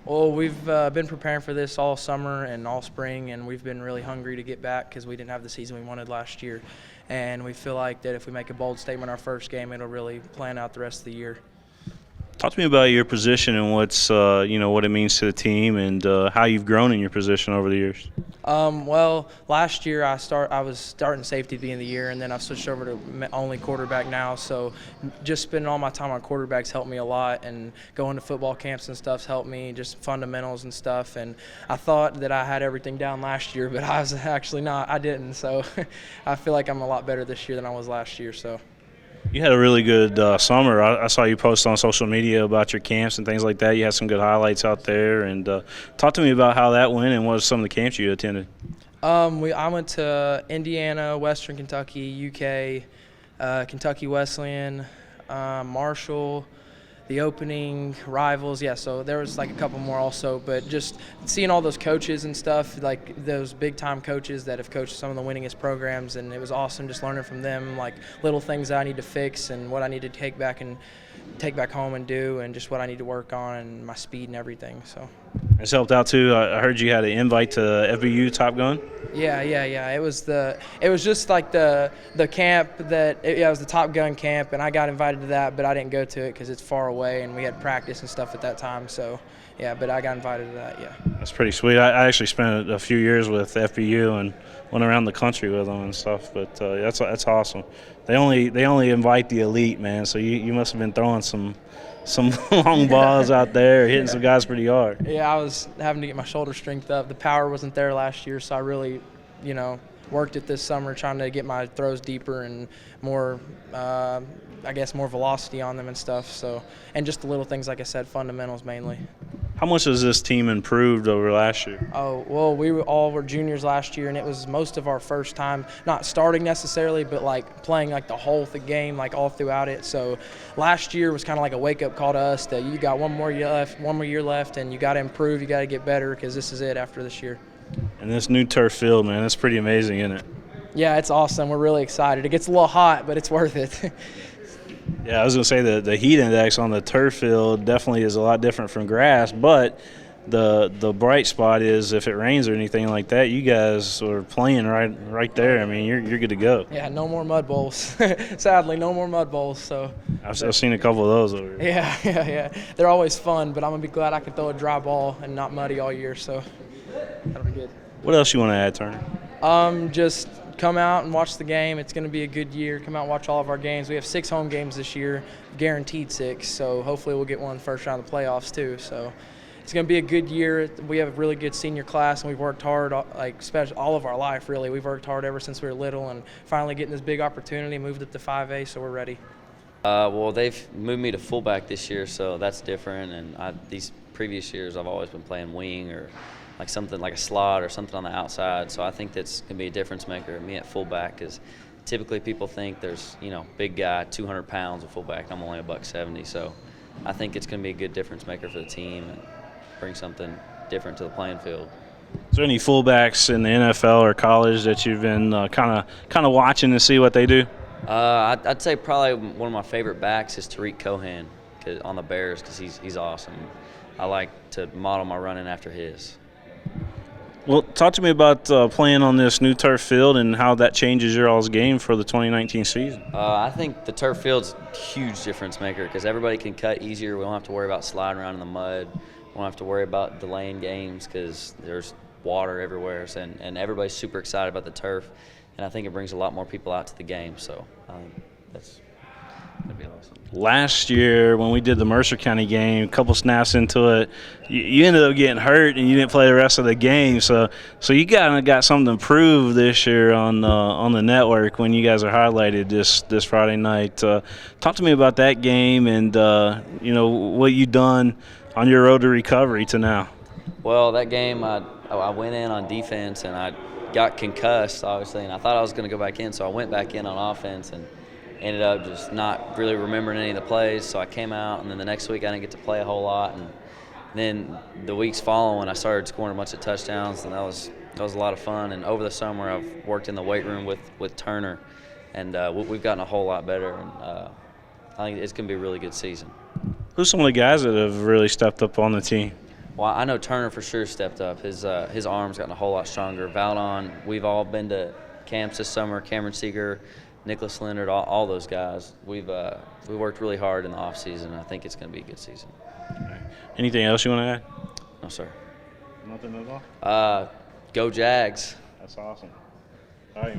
Well, we've been preparing for this all summer and all spring, and we've been really hungry to get back because we didn't have the season we wanted last year. And we feel like that if we make a bold statement our first game, it'll really plan out the rest of the year. Talk to me about your position and what's what it means to the team and how you've grown in your position over the years. Well, last year I was starting safety at the end of the year, and then I've switched over to only quarterback now. So just spending all my time on quarterbacks helped me a lot, and going to football camps and stuff's helped me, just fundamentals and stuff. And I thought that I had everything down last year, but I was actually not. I didn't. So I feel like I'm a lot better this year than I was last year. So. You had a really good summer. I saw you post on social media about your camps and things like that. You had some good highlights out there. And talk to me about how that went and what some of the camps you attended. I went to Indiana, Western Kentucky, UK, Kentucky Wesleyan, Marshall, the opening, Rivals. Yeah, so there was like a couple more also. But just seeing all those coaches and stuff, like those big-time coaches that have coached some of the winningest programs, and it was awesome just learning from them, like little things that I need to fix and what I need to take back home and do, and just what I need to work on and my speed and everything. So it's helped out too. I heard you had an invite to FBU Top Gun. Yeah. It was just like the camp it was the Top Gun camp, and I got invited to that, but I didn't go to it because it's far away and we had practice and stuff at that time. So yeah, but I got invited to that. Yeah. That's pretty sweet. I actually spent a few years with FBU and went around the country with them and stuff. But that's awesome. They only invite the elite, man. So you must have been throwing some long balls out there, hitting some guys pretty hard. Yeah, I was having to get my shoulder strength up. The power wasn't there last year, so I really, worked it this summer trying to get my throws deeper and more, more velocity on them and stuff. So, and just the little things, like I said, fundamentals mainly. How much has this team improved over last year? Oh, well, we all were juniors last year, and it was most of our first time, not starting necessarily, but like playing like the whole game, like all throughout it. So last year was kind of like a wake-up call to us that you got one more year left, and you got to improve, you got to get better, because this is it after this year. And this new turf field, man, that's pretty amazing, isn't it? Yeah, it's awesome. We're really excited. It gets a little hot, but it's worth it. Yeah, I was going to say the heat index on the turf field definitely is a lot different from grass, but the bright spot is if it rains or anything like that, you guys are playing right there. I mean, you're good to go. Yeah, no more mud bowls. Sadly, no more mud bowls. So I've seen a couple of those over here. Yeah. They're always fun, but I'm going to be glad I can throw a dry ball and not muddy all year, so that'll be good. What else you want to add, Turner? Just come out and watch the game. It's going to be a good year. Come out and watch all of our games. We have 6 home games this year, guaranteed 6, so hopefully we'll get one first round of the playoffs too. So it's going to be a good year. We have a really good senior class, and we've worked hard, especially all of our life, really. We've worked hard ever since we were little, and finally getting this big opportunity, moved up to 5A, so we're ready. Well, they've moved me to fullback this year, so that's different. And these previous years, I've always been playing wing or like something like a slot or something on the outside. So I think that's going to be a difference maker. Me at fullback, because typically people think there's, big guy, 200 pounds of fullback. I'm only $170. So I think it's going to be a good difference maker for the team and bring something different to the playing field. Is there any fullbacks in the NFL or college that you've been kind of watching to see what they do? I'd say probably one of my favorite backs is Tariq Cohan on the Bears, because he's awesome. I like to model my running after his. Well, talk to me about playing on this new turf field and how that changes your all's game for the 2019 season. I think the turf field's a huge difference maker, because everybody can cut easier. We don't have to worry about sliding around in the mud. We don't have to worry about delaying games because there's water everywhere. And everybody's super excited about the turf, and I think it brings a lot more people out to the game. So I think that'd be awesome. Last year when we did the Mercer County game, a couple snaps into it, you ended up getting hurt and you didn't play the rest of the game. So you got something to prove this year on the network when you guys are highlighted this Friday night. Talk to me about that game and what you've done on your road to recovery to now. Well, that game I went in on defense and I got concussed, obviously, and I thought I was going to go back in, so I went back in on offense and ended up just not really remembering any of the plays. So I came out, and then the next week I didn't get to play a whole lot. And then the weeks following, I started scoring a bunch of touchdowns, and that was a lot of fun. And over the summer, I've worked in the weight room with Turner, and we've gotten a whole lot better. And I think it's going to be a really good season. Who's some of the guys that have really stepped up on the team? Well, I know Turner for sure stepped up. His arm's gotten a whole lot stronger. Valdon, we've all been to camps this summer. Cameron Seeger, Nicholas Leonard, all those guys. We worked really hard in the off season. I think it's going to be a good season. Anything else you want to add? No, sir. Nothing at all? Go Jags. That's awesome. All right, man.